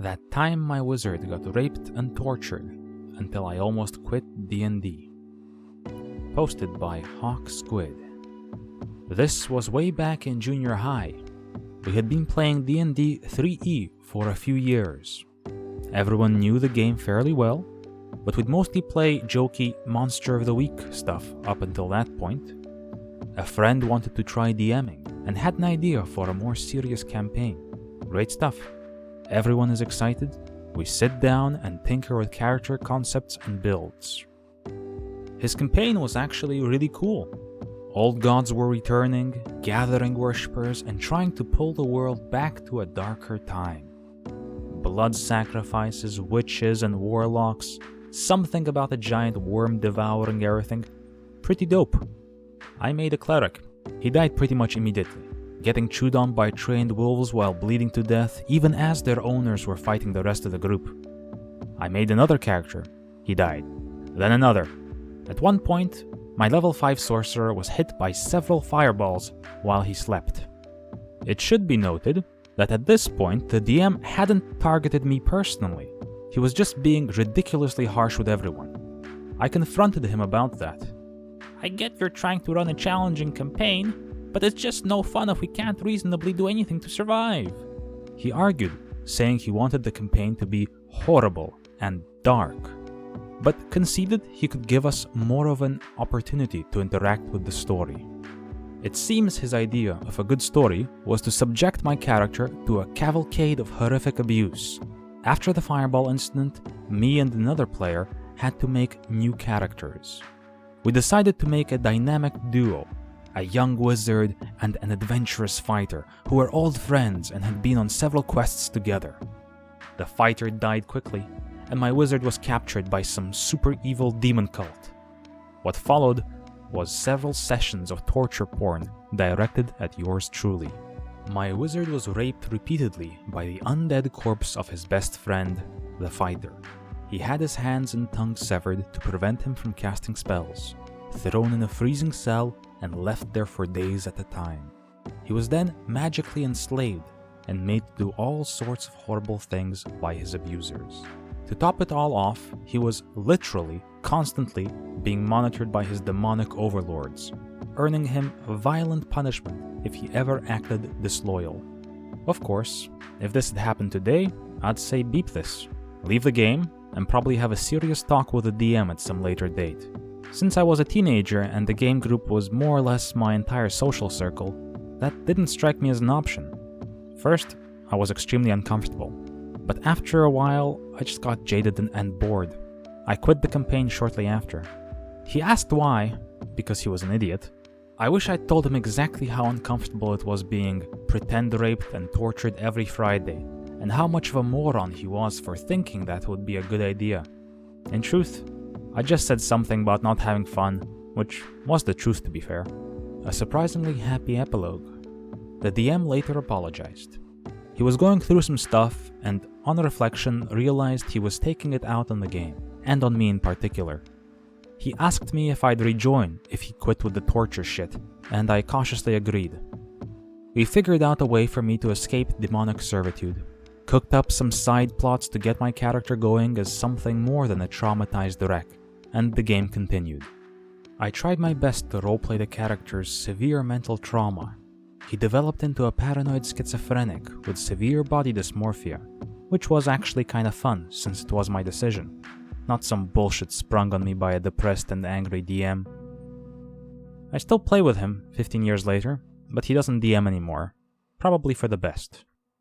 That time my wizard got raped and tortured until I almost quit D&D. Posted by Hawk Squid. This was way back in junior high. We had been playing D&D 3E for a few years. Everyone knew the game fairly well, but we'd mostly play jokey Monster of the Week stuff up until that point. A friend wanted to try DMing and had an idea for a more serious campaign. Great stuff. Everyone is excited. We sit down and tinker with character concepts and builds. His campaign was actually really cool. Old gods were returning, gathering worshippers, and trying to pull the world back to a darker time. Blood sacrifices, witches, and warlocks. Something about a giant worm devouring everything. Pretty dope. I made a cleric. He died pretty much immediately, getting chewed on by trained wolves while bleeding to death, even as their owners were fighting the rest of the group. I made another character. He died. Then another. At one point, my level 5 sorcerer was hit by several fireballs while he slept. It should be noted that at this point, the DM hadn't targeted me personally. He was just being ridiculously harsh with everyone. I confronted him about that. I get you're trying to run a challenging campaign, but it's just no fun if we can't reasonably do anything to survive. He argued, saying he wanted the campaign to be horrible and dark, but conceded he could give us more of an opportunity to interact with the story. It seems his idea of a good story was to subject my character to a cavalcade of horrific abuse. After the fireball incident, me and another player had to make new characters. We decided to make a dynamic duo, a young wizard and an adventurous fighter who were old friends and had been on several quests together. The fighter died quickly, and my wizard was captured by some super evil demon cult. What followed was several sessions of torture porn directed at yours truly. My wizard was raped repeatedly by the undead corpse of his best friend, the fighter. He had his hands and tongue severed to prevent him from casting spells, thrown in a freezing cell and left there for days at a time. He was then magically enslaved and made to do all sorts of horrible things by his abusers. To top it all off, he was literally, constantly being monitored by his demonic overlords, earning him violent punishment if he ever acted disloyal. Of course, if this had happened today, I'd say beep this, leave the game, and probably have a serious talk with the DM at some later date. Since I was a teenager and the game group was more or less my entire social circle, that didn't strike me as an option. First, I was extremely uncomfortable, but after a while, I just got jaded and bored. I quit the campaign shortly after. He asked why, because he was an idiot. I wish I'd told him exactly how uncomfortable it was being pretend raped and tortured every Friday, and how much of a moron he was for thinking that would be a good idea. In truth, I just said something about not having fun, which was the truth to be fair. A surprisingly happy epilogue. The DM later apologized. He was going through some stuff and, on reflection, realized he was taking it out on the game, and on me in particular. He asked me if I'd rejoin if he quit with the torture shit, and I cautiously agreed. We figured out a way for me to escape demonic servitude, cooked up some side plots to get my character going as something more than a traumatized wreck, and the game continued. I tried my best to roleplay the character's severe mental trauma. He developed into a paranoid schizophrenic with severe body dysmorphia, which was actually kinda fun since it was my decision, not some bullshit sprung on me by a depressed and angry DM. I still play with him 15 years later, but he doesn't DM anymore, probably for the best.